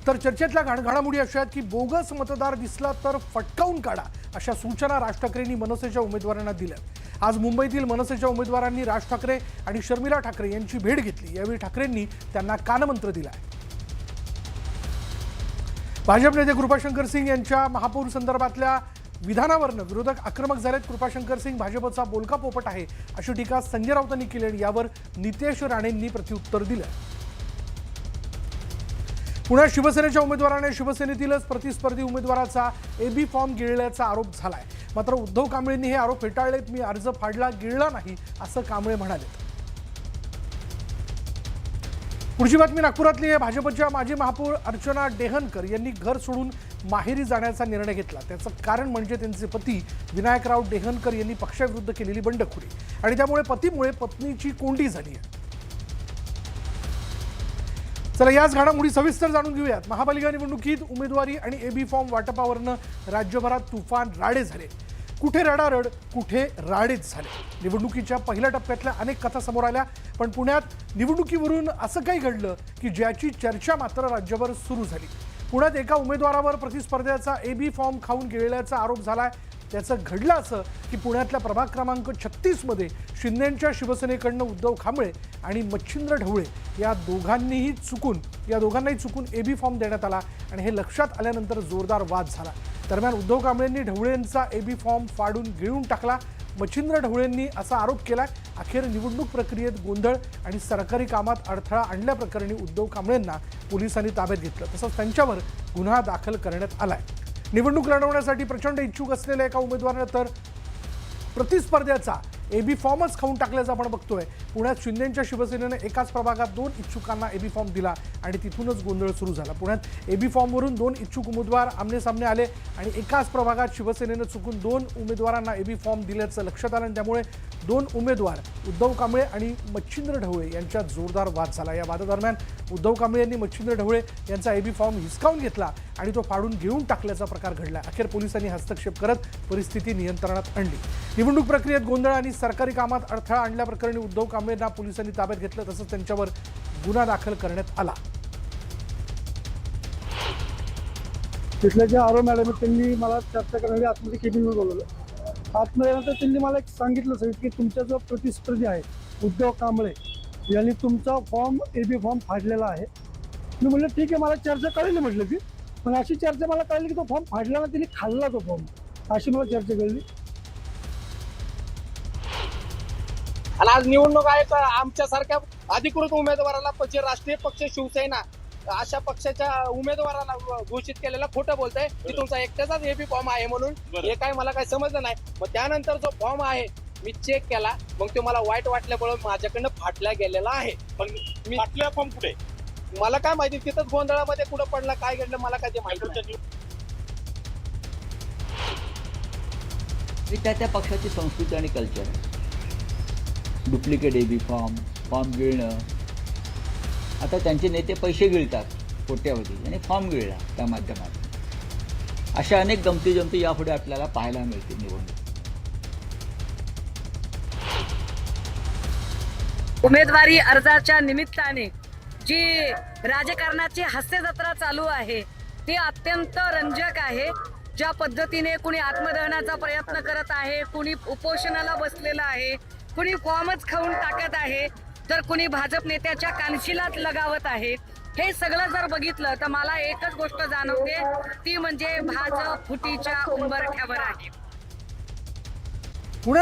तर चर्चेतल्या घडामोडी अशा आहेत की बोगस मतदार दिसला तर फटकावून काढा अशा सूचना राज ठाकरेंनी मनसेच्या उमेदवारांना दिल्या। आज मुंबईतील मनसेच्या उमेदवारांनी राज ठाकरे आणि शर्मिला ठाकरे यांची भेट घेतली। यावेळी ठाकरेंनी त्यांना कानमंत्र दिला। भाजप नेते कृपाशंकर सिंग यांच्या महापौर संदर्भातल्या विधानावरनं विरोधक आक्रमक झालेत। कृपाशंकर सिंग भाजपचा बोलका पोपट आहे अशी टीका संजय राऊतांनी केली। यावर नितेश राणेंनी प्रत्युत्तर दिलं। पुण्यात शिवसेनेच्या उमेदवाराने शिवसेनेतीलच प्रतिस्पर्धी उमेदवाराचा एबी फॉर्म गिळल्याचा आरोप झालाय। मात्र उद्धव कांबळेंनी हे आरोप फेटाळलेत। मी अर्ज फाडला, गिळला नाही असं कांबळे म्हणाले। पुढची बातमी नागपुरातली आहे। भाजपच्या माजी महापौर अर्चना डेहनकर यांनी घर सोडून माहेरी जाण्याचा निर्णय घेतला। त्याचं कारण म्हणजे त्यांचे पती विनायकराव डेहनकर यांनी पक्षाविरुद्ध केलेली बंडखोरी आणि त्यामुळे पतीमुळे पत्नीची कोंडी झाली आहे। चला याच घडामोडी सविस्तर जाणून घेऊयात। महापालिका निवडणुकीत उमेदवारी आणि एबी फॉर्म वाटपावरनं राज्यभरात तुफान राडे झाले। कुठे रडारड, कुठे राडेच झाले। निवडणुकीच्या पहिल्या टप्प्यातल्या अनेक कथा समोर आल्या, पण पुण्यात निवडणुकीवरून असं काही घडलं की ज्याची चर्चा मात्र राज्यभर सुरू झाली। पुण्यात एका उमेदवारावर प्रतिस्पर्ध्याचा एबी फॉर्म खाऊन गिळल्याचा आरोप झालाय। त्याचं घडलं असं की पुण्यातल्या प्रभाग क्रमांक 36 मध्ये शिंदेंच्या शिवसेनेकडनं उद्धव कांबळे आणि मच्छिंद्र ढवळे या दोघांनाही चुकून एबी फॉर्म देण्यात आला आणि हे लक्षात आल्यानंतर जोरदार वाद झाला। दरम्यान उद्धव कांबळेंनी ढवळेंचा एबी फॉर्म फाडून गिळून टाकला। मच्छिंद्र ढवळेंनी असा आरोप केलाय। अखेर निवडणूक प्रक्रियेत गोंधळ आणि सरकारी कामात अडथळा आणल्याप्रकरणी उद्धव कांबळेंना पोलिसांनी ताब्यात घेतलं, तसंच त्यांच्यावर गुन्हा दाखल करण्यात आलाय। निवडणूक लढवण्यासाठी प्रचंड इच्छुक असलेल्या एका उमेदवाराने तर प्रतिस्पर्ध्याचा एबी फॉर्मच खाऊन टाकल्याचं आपण बघतोय। पुण्यात शिंदेंच्या शिवसेनेने एकाच प्रभागात 2 इच्छुकांना एबी फॉर्म दिला आणि तिथूनच गोंधळ सुरू झाला। पुण्यात एबी फॉर्मवरून 2 इच्छुक उमेदवार आमनेसामने आले आणि एकाच प्रभागात शिवसेनेने चुकून 2 उमेदवारांना एबी फॉर्म दिल्याचं लक्षात आलं आणि त्यामुळे 2 उमेदवार उद्धव कांबळे आणि मच्छिंद्र ढवळे यांच्यात जोरदार वाद झाला। या वादादरम्यान उद्धव कांबळे यांनी मच्छिंद्र ढवळे यांचा एबी फॉर्म हिसकावून घेतला आणि तो फाडून घेऊन टाकल्याचा प्रकार घडला। अखेर पोलिसांनी हस्तक्षेप करत परिस्थिती नियंत्रणात आणली। निवडणूक प्रक्रियेत गोंधळ आणि सरकारी कामात अडथळा आणल्याप्रकरणी उद्धव कांबळेंना पोलिसांनी ताब्यात घेतलं, तसंच त्यांच्यावर गुन्हा दाखल करण्यात आला। तिथल्या ज्या आरो मॅडम त्यांनी मला चर्चा करण्यासाठी आतमध्ये केबिनवर बोलवलं। आतमध्ये नंतर त्यांनी मला एक सांगितलं की तुमचा जो प्रतिस्पर्धी आहे उद्धव कांबळे यांनी तुमचा फॉर्म एबी फॉर्म फाडलेला आहे। मी म्हटलं ठीक आहे, मला चर्चा कळली म्हटलं की, पण अशी चर्चा मला कळली की तो फॉर्म फाडला ना, त्यांनी खाल्ला तो फॉर्म, अशी मला चर्चा कळली। आणि आज निवडणूक आहे तर आमच्यासारख्या अधिकृत उमेदवाराला राष्ट्रीय पक्ष शिवसेना अशा पक्षाच्या उमेदवाराला घोषित केलेला खोटं बोलतंय की तुमचा एकट्याचाच एबी फॉर्म आहे म्हणून। हे काय मला काही समजलं नाही। मग त्यानंतर जो फॉर्म आहे मी चेक केला, मग तो मला वाईट वाटल्यामुळे माझ्याकडनं फाटला गेलेला आहे। पण मी फाटल्या फॉर्म कुठे मला काय माहिती, तिथंच गोंधळामध्ये कुठं पडला काय घडलं मला काय माहिती नाही। त्या पक्षाची संस्कृती आणि कल्चर आहे। डुप्लिकेट एबी फॉर्म गिळणं। आता त्यांचे नेते पैसे गिळतात कोट्यावधी आणि फॉर्म गिळला त्या माध्यमात। अशा अनेक गमती यापुढे आपल्याला पाहायला मिळतील निवडणूक। उमेदवारी अर्जाच्या निमित्ताने जी राजकारणाची हास्य जत्रा चालू आहे ती अत्यंत रंजक आहे। ज्या पद्धतीने कुणी आत्मदहनाचा प्रयत्न करत आहे, कुणी उपोषणाला बसलेला आहे, कुणी फॉर्मच खाऊन टाकत आहे, तर कुणी भाजप नेत्याच्या कानशिलात लगावत आहे। हे सगळं जर बघितलं तर मला एकच गोष्ट जाणवते, ती म्हणजे भाजप फुटीच्या उंबरठ्यावर आहे।